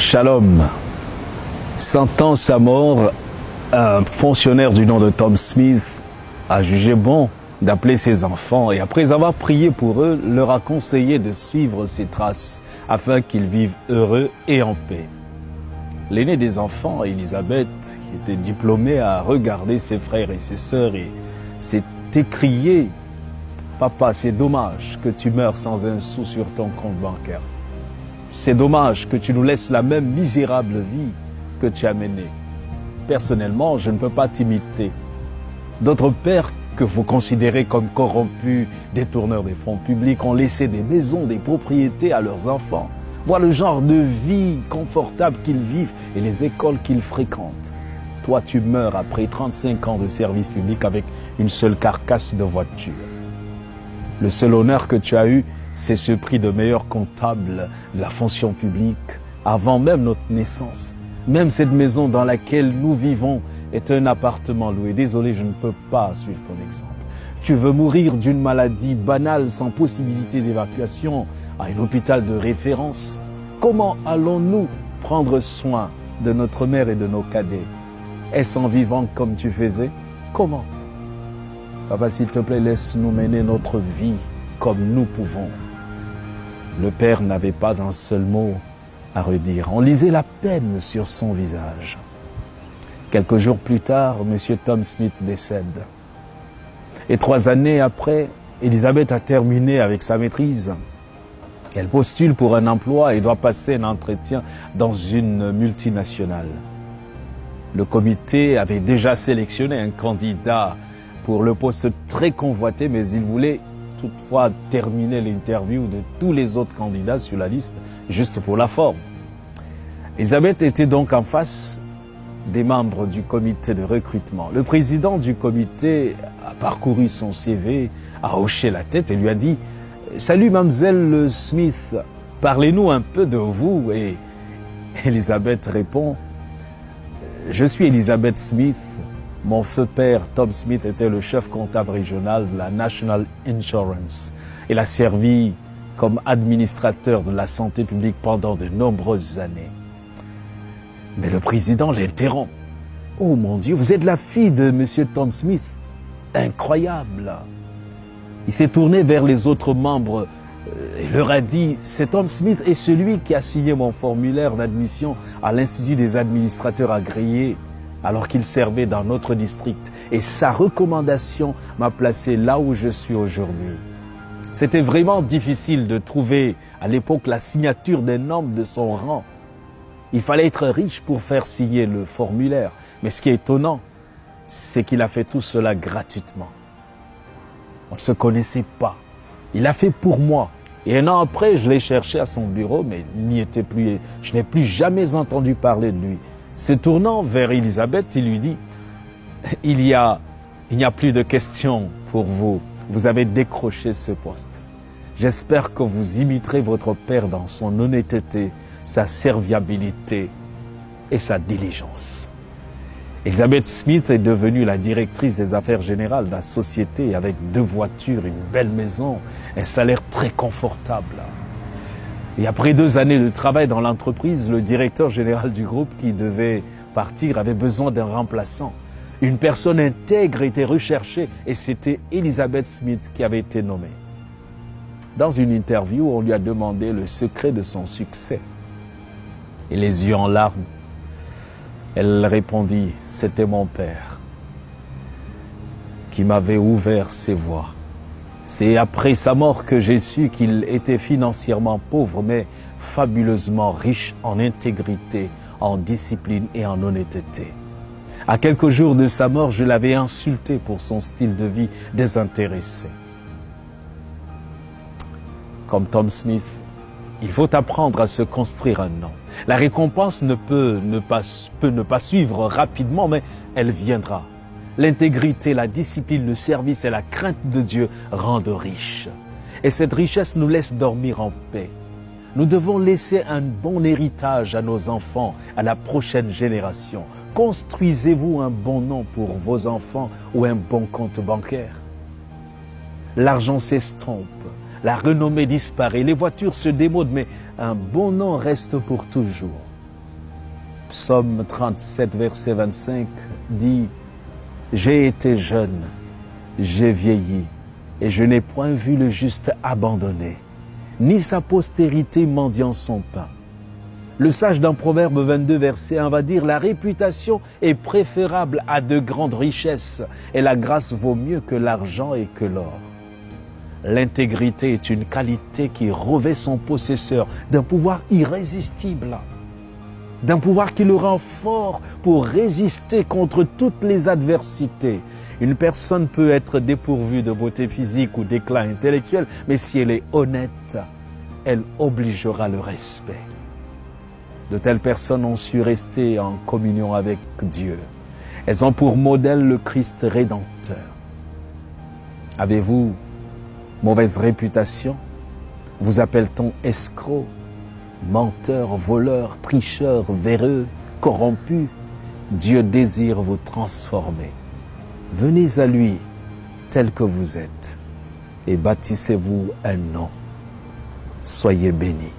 Shalom. Sentant sa mort, un fonctionnaire du nom de Tom Smith a jugé bon d'appeler ses enfants et après avoir prié pour eux, leur a conseillé de suivre ses traces afin qu'ils vivent heureux et en paix. L'aîné des enfants, Elisabeth, qui était diplômée, a regardé ses frères et ses sœurs et s'est écrié « Papa, c'est dommage que tu meurs sans un sou sur ton compte bancaire. C'est dommage que tu nous laisses la même misérable vie que tu as menée. Personnellement, je ne peux pas t'imiter. D'autres pères que vous considérez comme corrompus, détourneurs des fonds publics, ont laissé des maisons, des propriétés à leurs enfants. Voilà le genre de vie confortable qu'ils vivent et les écoles qu'ils fréquentent. Toi, tu meurs après 35 ans de service public avec une seule carcasse de voiture. Le seul honneur que tu as eu, c'est ce prix de meilleur comptable de la fonction publique avant même notre naissance. Même cette maison dans laquelle nous vivons est un appartement loué. Désolé, je ne peux pas suivre ton exemple. Tu veux mourir d'une maladie banale sans possibilité d'évacuation à un hôpital de référence. Comment allons-nous prendre soin de notre mère et de nos cadets? Est-ce en vivant comme tu faisais? Comment? Papa, s'il te plaît, laisse-nous mener notre vie comme nous pouvons. Le père n'avait pas un seul mot à redire. On lisait la peine sur son visage. Quelques jours plus tard, M. Tom Smith décède. Et 3 années après, Elisabeth a terminé avec sa maîtrise. Elle postule pour un emploi et doit passer un entretien dans une multinationale. Le comité avait déjà sélectionné un candidat pour le poste très convoité, mais il voulait toutefois terminer l'interview de tous les autres candidats sur la liste, juste pour la forme. Elisabeth était donc en face des membres du comité de recrutement. Le président du comité a parcouru son CV, a hoché la tête et lui a dit « Salut mademoiselle Smith, parlez-nous un peu de vous » et Elisabeth répond « Je suis Elisabeth Smith. Mon feu père, Tom Smith, était le chef comptable régional de la National Insurance. Il a servi comme administrateur de la santé publique pendant de nombreuses années. » Mais le président l'interrompt. « Oh mon Dieu, vous êtes la fille de M. Tom Smith. Incroyable !» Il s'est tourné vers les autres membres et leur a dit « C'est Tom Smith est celui qui a signé mon formulaire d'admission à l'Institut des administrateurs agréés alors qu'il servait dans notre district. Et sa recommandation m'a placé là où je suis aujourd'hui. » C'était vraiment difficile de trouver à l'époque la signature d'un homme de son rang. Il fallait être riche pour faire signer le formulaire. Mais ce qui est étonnant, c'est qu'il a fait tout cela gratuitement. On ne se connaissait pas. Il l'a fait pour moi. Et 1 an après, je l'ai cherché à son bureau, mais je n'ai plus jamais entendu parler de lui. Se tournant vers Elisabeth, il lui dit « Il n'y a plus de questions pour vous. Vous avez décroché ce poste. J'espère que vous imiterez votre père dans son honnêteté, sa serviabilité et sa diligence. » Elisabeth Smith est devenue la directrice des affaires générales de la société avec 2 voitures, une belle maison, un salaire très confortable. Et après 2 années de travail dans l'entreprise, le directeur général du groupe qui devait partir avait besoin d'un remplaçant. Une personne intègre était recherchée et c'était Elisabeth Smith qui avait été nommée. Dans une interview, on lui a demandé le secret de son succès. Et les yeux en larmes, elle répondit « C'était mon père qui m'avait ouvert ses voies. C'est après sa mort que j'ai su qu'il était financièrement pauvre, mais fabuleusement riche en intégrité, en discipline et en honnêteté. À quelques jours de sa mort, je l'avais insulté pour son style de vie désintéressé. » Comme Tom Smith, il faut apprendre à se construire un nom. La récompense peut ne pas suivre rapidement, mais elle viendra. L'intégrité, la discipline, le service et la crainte de Dieu rendent riches. Et cette richesse nous laisse dormir en paix. Nous devons laisser un bon héritage à nos enfants, à la prochaine génération. Construisez-vous un bon nom pour vos enfants ou un bon compte bancaire. L'argent s'estompe, la renommée disparaît, les voitures se démodent, mais un bon nom reste pour toujours. Psaume 37, verset 25 dit « J'ai été jeune, j'ai vieilli, et je n'ai point vu le juste abandonné, ni sa postérité mendiant son pain. » Le sage dans Proverbe 22, verset 1 va dire « La réputation est préférable à de grandes richesses, et la grâce vaut mieux que l'argent et que l'or. » L'intégrité est une qualité qui revêt son possesseur d'un pouvoir irrésistible, d'un pouvoir qui le rend fort pour résister contre toutes les adversités. Une personne peut être dépourvue de beauté physique ou d'éclat intellectuel, mais si elle est honnête, elle obligera le respect. De telles personnes ont su rester en communion avec Dieu. Elles ont pour modèle le Christ rédempteur. Avez-vous mauvaise réputation? Vous appelle-t-on escroc, menteur, voleur, tricheur, véreux, corrompu? Dieu désire vous transformer. Venez à lui tel que vous êtes et bâtissez-vous un nom. Soyez bénis.